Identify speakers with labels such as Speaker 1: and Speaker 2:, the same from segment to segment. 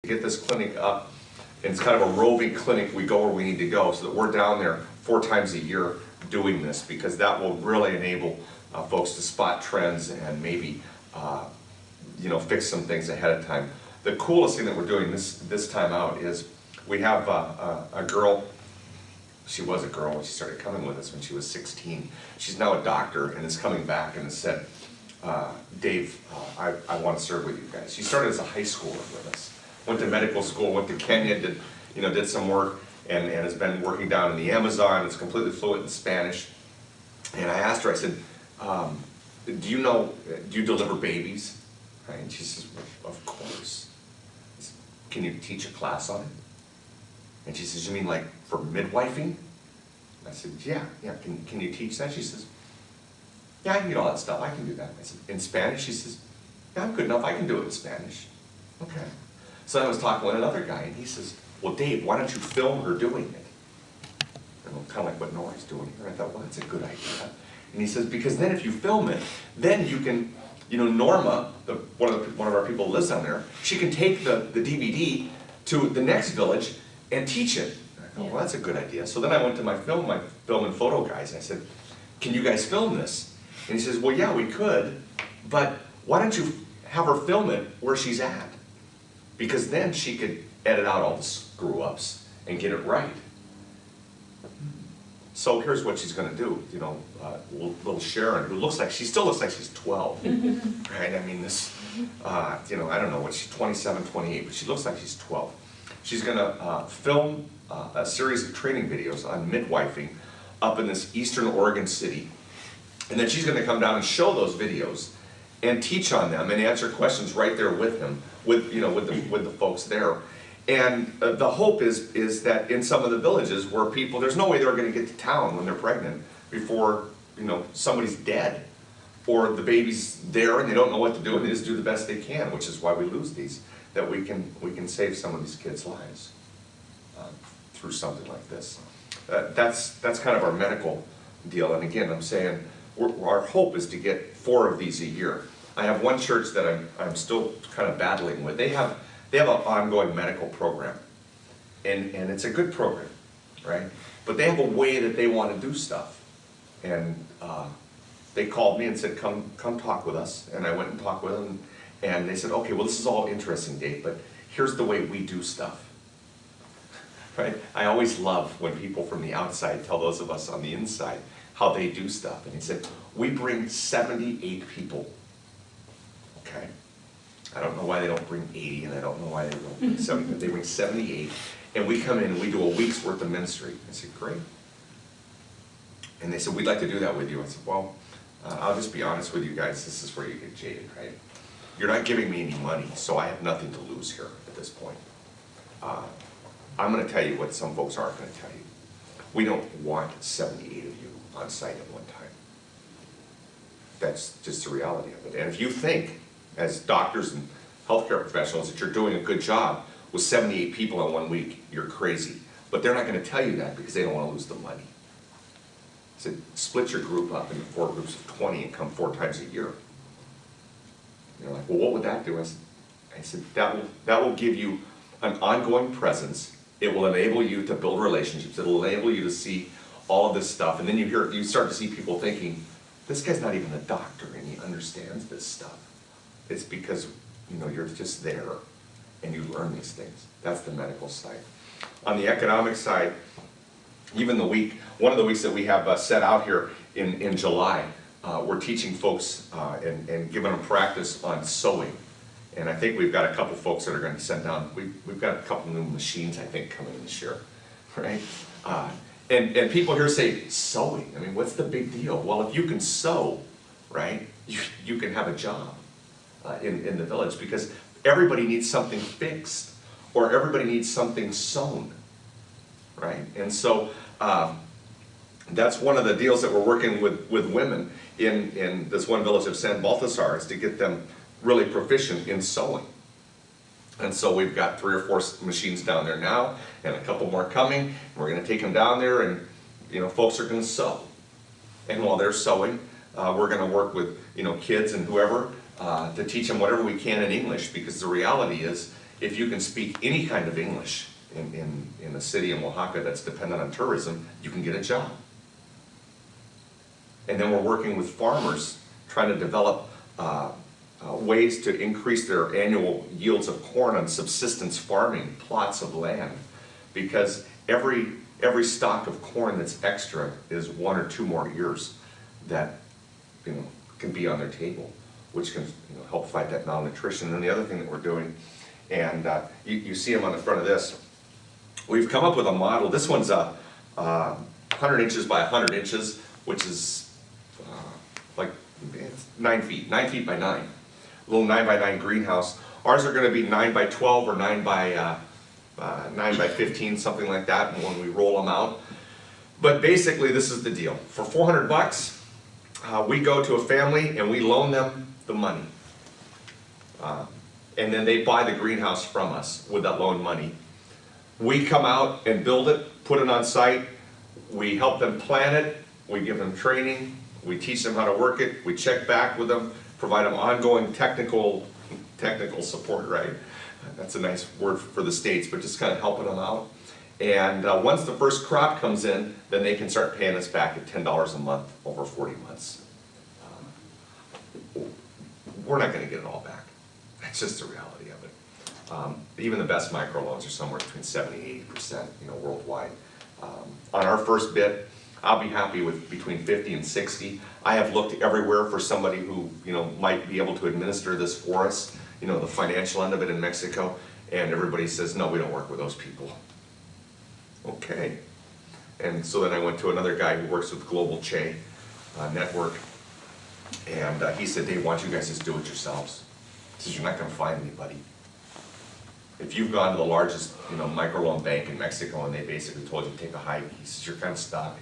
Speaker 1: get this clinic up, and it's kind of a roving clinic. We go where we need to go, so that we're down there 4 times a year doing this, because that will really enable folks to spot trends and maybe fix some things ahead of time. The coolest thing that we're doing this time out is we have a girl. She was a girl when she started coming with us when she was 16. She's now a doctor and is coming back and has said, Dave, I want to serve with you guys. She started as a high schooler with us. Went to medical school, went to Kenya, did some work, and has been working down in the Amazon. Is completely fluent in Spanish. And I asked her, I said, do you deliver babies? Right? And she says, of course. I said, can you teach a class on it? And she says, you mean like for midwifing? I said, yeah, can you teach that? She says, yeah, I can do all that stuff, I can do that. I said, in Spanish? She says, yeah, I'm good enough, I can do it in Spanish. Okay. So I was talking with another guy, and he says, well, Dave, why don't you film her doing it? And kind of like what Nora's doing here. I thought, well, that's a good idea. And he says, because then if you film it, then you can, Norma, one of our people who lives down there, she can take the DVD to the next village and teach it. And I thought, well, that's a good idea. So then I went to my film and photo guys, and I said, can you guys film this? And he says, well, yeah, we could, but why don't you have her film it where she's at? Because then she could edit out all the screw-ups and get it right. So here's what she's going to do. Little Sharon, who still looks like she's 12, right? I mean, I don't know what she's 27, 28, but she looks like she's 12. She's going to film a series of training videos on midwifing up in this eastern Oregon city. And then she's going to come down and show those videos and teach on them and answer questions right there with him, with the folks there. And the hope is that in some of the villages where there's no way they're going to get to town when they're pregnant before somebody's dead, or the baby's there and they don't know what to do and they just do the best they can, which is why we lose these. That we can save some of these kids' lives through something like this. That's kind of our medical deal. And again, I'm saying our hope is to get 4 of these a year. I have one church that I'm still kind of battling with. They have an ongoing medical program, and it's a good program, right? But they have a way that they want to do stuff, and they called me and said, come talk with us. And I went and talked with them, and they said, okay, well, this is all interesting, Dave, but here's the way we do stuff. Right? I always love when people from the outside tell those of us on the inside how they do stuff. And he said, we bring 78 people. Okay? I don't know why they don't bring 80, and I don't know why they don't bring 70, but they bring 78, and we come in and we do a week's worth of ministry. I said, great. And they said, we'd like to do that with you. I said, well, I'll just be honest with you guys, this is where you get jaded, right? You're not giving me any money, so I have nothing to lose here at this point. I'm going to tell you what some folks aren't going to tell you. We don't want 78 of you on site at one time. That's just the reality of it. And if you think, as doctors and healthcare professionals, that you're doing a good job with 78 people in 1 week, you're crazy. But they're not going to tell you that because they don't want to lose the money. I said, split your group up into 4 groups of 20 and come 4 times a year. You're like, well, what would that do? I said, that will give you an ongoing presence. It will enable you to build relationships. It will enable you to see all of this stuff. And then you start to see people thinking, this guy's not even a doctor and he understands this stuff. It's because you're just there and you learn these things. That's the medical side. On the economic side, even one of the weeks that we have set out here in July, we're teaching folks and giving them practice on sewing. And I think we've got a couple folks that are going to send down. We've got a couple new machines, I think, coming in this year, right? And people here say, sewing, I mean, what's the big deal? Well, if you can sew, right, you can have a job in the village, because everybody needs something fixed, or everybody needs something sewn, right? And so that's one of the deals that we're working with women in this one village of San Balthasar, is to get them really proficient in sewing. And so we've got 3 or 4 machines down there now, and a couple more coming. We're going to take them down there, and folks are going to sew. And while they're sewing, we're going to work with kids and whoever to teach them whatever we can in English, because the reality is if you can speak any kind of English in a city in Oaxaca that's dependent on tourism, you can get a job. And then we're working with farmers trying to develop ways to increase their annual yields of corn on subsistence farming plots of land, because every stalk of corn that's extra is 1 or 2 more ears that can be on their table, which can help fight that malnutrition. And then the other thing that we're doing, and you see them on the front of this, we've come up with a model. This one's 100 inches by 100 inches, which is like 9 feet, 9 feet by 9. A little 9 by 9 greenhouse. Ours are going to be 9 by 12 or 9 by 15, something like that, and when we roll them out. But basically, this is the deal. For 400 bucks, we go to a family and we loan them the money. And then they buy the greenhouse from us with that loan money. We come out and build it, put it on site. We help them plan it. We give them training. We teach them how to work it. We check back with them, provide them ongoing technical support, right? That's a nice word for the States, but just kind of helping them out. And once the first crop comes in, then they can start paying us back at $10 a month over 40 months. We're not going to get it all back. That's just the reality of it. Even the best microloans are somewhere between 70 and 80%, worldwide. On our first bit, I'll be happy with between 50 and 60. I have looked everywhere for somebody who, might be able to administer this for us, the financial end of it in Mexico, and everybody says, no, we don't work with those people. Okay. And so then I went to another guy who works with Global Che Network, and he said, Dave, why don't you guys just do it yourselves? He says, you're not going to find anybody. If you've gone to the largest, microloan bank in Mexico and they basically told you to take a hike, he says, you're kind of stuck.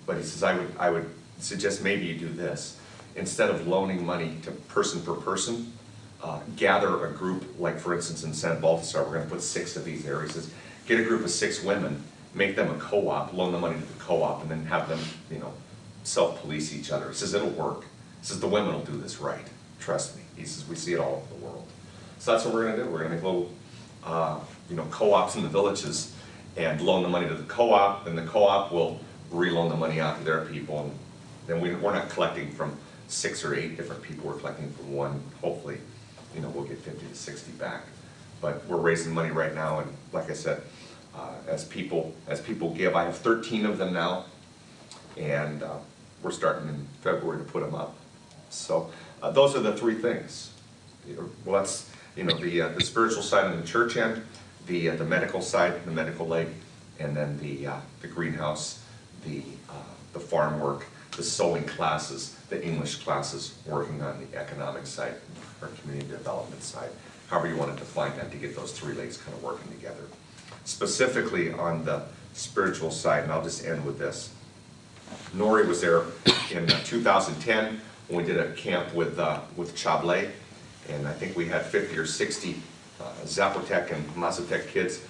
Speaker 1: But he says, I would suggest maybe you do this. Instead of loaning money to person per person, gather a group, like for instance in San Balthasar, we're going to put 6 of these areas. He says, get a group of 6 women, make them a co-op, loan the money to the co-op, and then have them, self-police each other. He says, it'll work. He says, the women will do this right. Trust me. He says, we see it all over the world. So that's what we're going to do. We're going to make little, co-ops in the villages and loan the money to the co-op, and the co-op will reloan the money out to their people. And then we're not collecting from 6 or 8 different people. We're collecting from one. Hopefully, we'll get 50 to 60 back. But we're raising money right now, and like I said, as people give, I have 13 of them now, and we're starting in February to put them up. So those are the 3 things. Well, that's the spiritual side and the church end, the medical side, the medical leg, and then the greenhouse, the farm work, the sewing classes, the English classes, working on the economic side, or community development side, however you want to define that, to get those 3 legs kind of working together. Specifically on the spiritual side, and I'll just end with this. Nori was there in 2010 when we did a camp with Chablé, and I think we had 50 or 60 Zapotec and Mazatec kids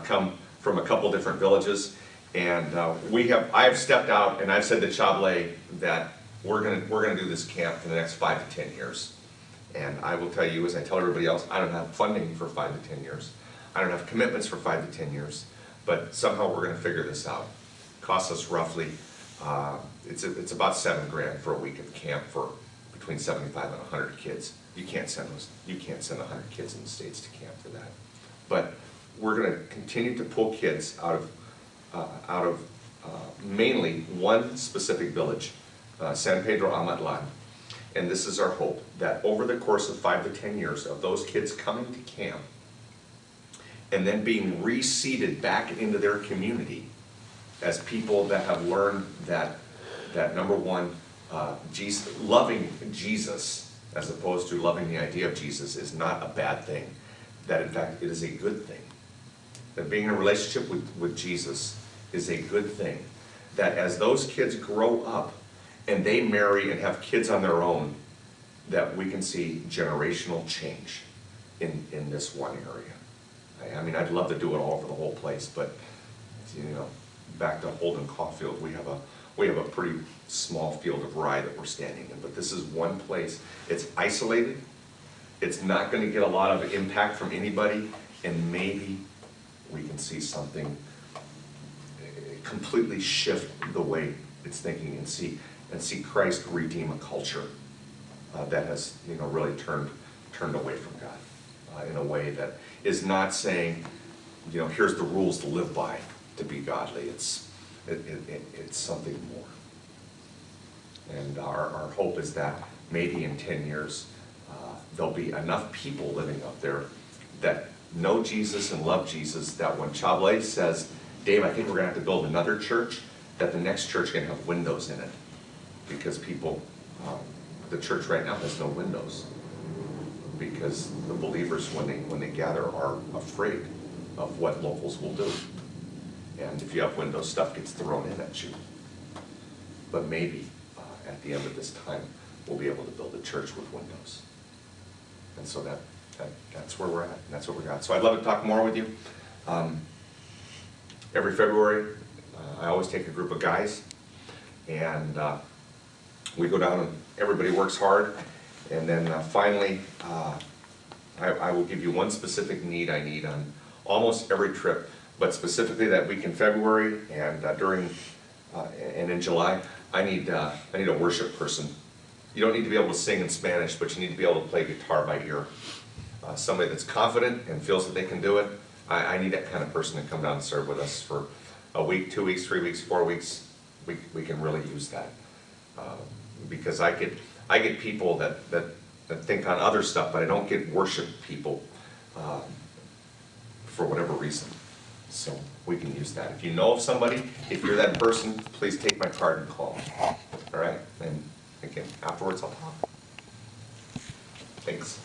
Speaker 1: come from a couple different villages. And I have stepped out and I've said to Chablé that we're gonna do this camp for the next 5 to 10 years. And I will tell you, as I tell everybody else, I don't have funding for 5 to 10 years. I don't have commitments for 5 to 10 years. But somehow we're gonna figure this out. It costs us roughly, it's about $7 grand for a week of camp for between 75 and 100 kids. You can't send 100 kids in the States to camp for that. But we're gonna continue to pull kids out of mainly one specific village, San Pedro Amatlan. And this is our hope, that over the course of 5 to 10 years of those kids coming to camp and then being reseeded back into their community as people that have learned that number one, loving Jesus as opposed to loving the idea of Jesus is not a bad thing. That in fact it is a good thing. That being in a relationship with Jesus is a good thing. That as those kids grow up and they marry and have kids on their own, that we can see generational change in this one area. I mean, I'd love to do it all over the whole place, but back to Holden Caulfield, we have a pretty small field of rye that we're standing in, but this is one place. It's isolated, It's not gonna get a lot of impact from anybody, and maybe we can see something completely shift the way it's thinking, and see Christ redeem a culture that has, really turned away from God in a way that is not saying, here's the rules to live by to be godly. It's something more. And our hope is that maybe in 10 years, there'll be enough people living up there that know Jesus and love Jesus, that when Chablais says, Dave, I think we're gonna have to build another church, that the next church can have windows in it. Because people, the church right now has no windows. Because the believers, when they gather, are afraid of what locals will do. And if you have windows, stuff gets thrown in at you. But maybe at the end of this time, we'll be able to build a church with windows. And so that's where we're at, and that's what we got. So I'd love to talk more with you. Every February, I always take a group of guys, and we go down and everybody works hard. And then finally, I will give you one specific need I need on almost every trip, but specifically that week in February and and in July, I need a worship person. You don't need to be able to sing in Spanish, but you need to be able to play guitar by ear. Somebody that's confident and feels that they can do it. I need that kind of person to come down and serve with us for a week, 2 weeks, 3 weeks, 4 weeks. We can really use that because I get people that think on other stuff, but I don't get worship people for whatever reason. So we can use that. If you know of somebody, if you're that person, please take my card and call. All right? And again, afterwards I'll talk. Thanks.